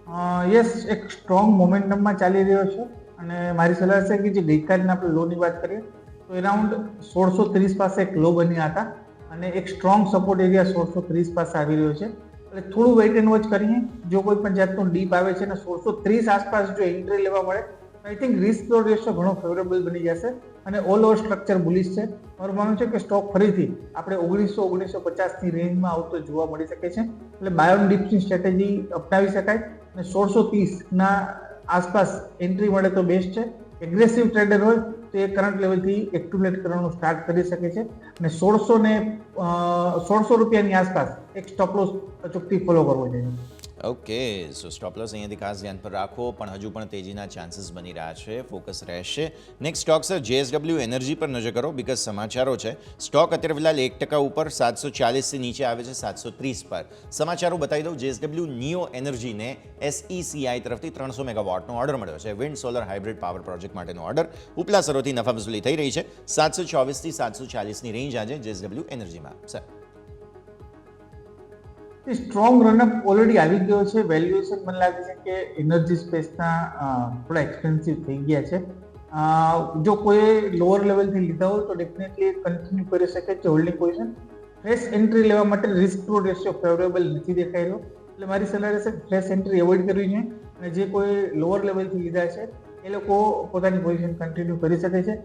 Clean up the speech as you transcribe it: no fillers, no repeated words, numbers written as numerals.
Yes, એક strong મોમેન્ટમમાં ચાલી રહ્યો છે અને મારી સલાહ છે કે જે ગઈકાલના આપણે લોની વાત કરીએ તો એરાઉન્ડ 1630 પાસે એક લો બન્યા હતા અને એક સ્ટ્રોંગ સપોર્ટ એરિયા 1630 પાસે આવી રહ્યો છે. એટલે થોડું વેઇટ એન્ડ વોચ કરીએ. જો કોઈ પણ જાતનું ડીપ આવે છે અને 1630 આસપાસ જો એન્ટ્રી લેવા મળે તો I think risk two ratio ઘણો ફેવરેબલ બની જશે અને ઓલ ઓવર સ્ટ્રક્ચર બુલિશ છે. મારું માનવું છે કે સ્ટોક ફરીથી આપણે 1900-1950 ની રેન્જમાં આવતો જોવા મળી શકે છે. એટલે બાય ઓન ડિપ્સની સ્ટ્રેટેજી અપનાવી શકાય અને 1630 ના આસપાસ એન્ટ્રી મળે તો બેસ્ટ છે. એગ્રેસિવ ટ્રેડર હોય તો એ કરંટ લેવલથી એક્યુમ્યુલેટ કરવાનું સ્ટાર્ટ કરી શકે છે અને 1600 રૂપિયાની આસપાસ એક સ્ટોપ લોસ અચૂકથી ફોલો કરવો જોઈએ. ઓકે, સો સ્ટોપ લોસ અહીંયાથી ખાસ ધ્યાન પર રાખો, પણ હજુ પણ તેજીના ચાન્સીસ બની રહ્યા છે, ફોકસ રહેશે. Next stock sir JSW energy પર નજર કરો, બીકોઝ સમાચારો છે. સ્ટોક અત્યારે ફિલહાલ 1% ઉપર 740થી નીચે આવે છે 730 પર. સમાચારો બતાવી દઉં, JSW નિયો એનર્જીને SECI તરફથી 300 મેગાવોટનો ઓર્ડર મળ્યો છે. Wind solar hybrid power project માટેનો ઓર્ડર ઉપલા સ્તરોથી નફા વસૂલી થઈ રહી છે. 724થી 740ની રેન્જ આજે JSW એનર્જીમાં. સર સ્ટ્રોંગ રનઅપ ઓલરેડી આવી ગયો છે. વેલ્યુએશન મને લાગે છે કે એનર્જી સ્પેસના થોડા એક્સપેન્સિવ થઈ ગયા છે. જો કોઈ લોઅર લેવલથી લીધા હોય તો ડેફિનેટલી કન્ટિન્યુ કરી શકે છે હોલ્ડિંગ પોઝિશન. ફ્રેશ એન્ટ્રી લેવા માટે રિસ્ક ટુ રેશિયો ફેવરેબલ નથી દેખાયેલો, એટલે મારી સલાહ રહેશે ફ્રેશ એન્ટ્રી એવોઇડ કરવી જોઈએ અને જે કોઈ લોઅર લેવલથી લીધા છે એ લોકો પોતાની પોઝિશન કન્ટિન્યુ કરી શકે છે.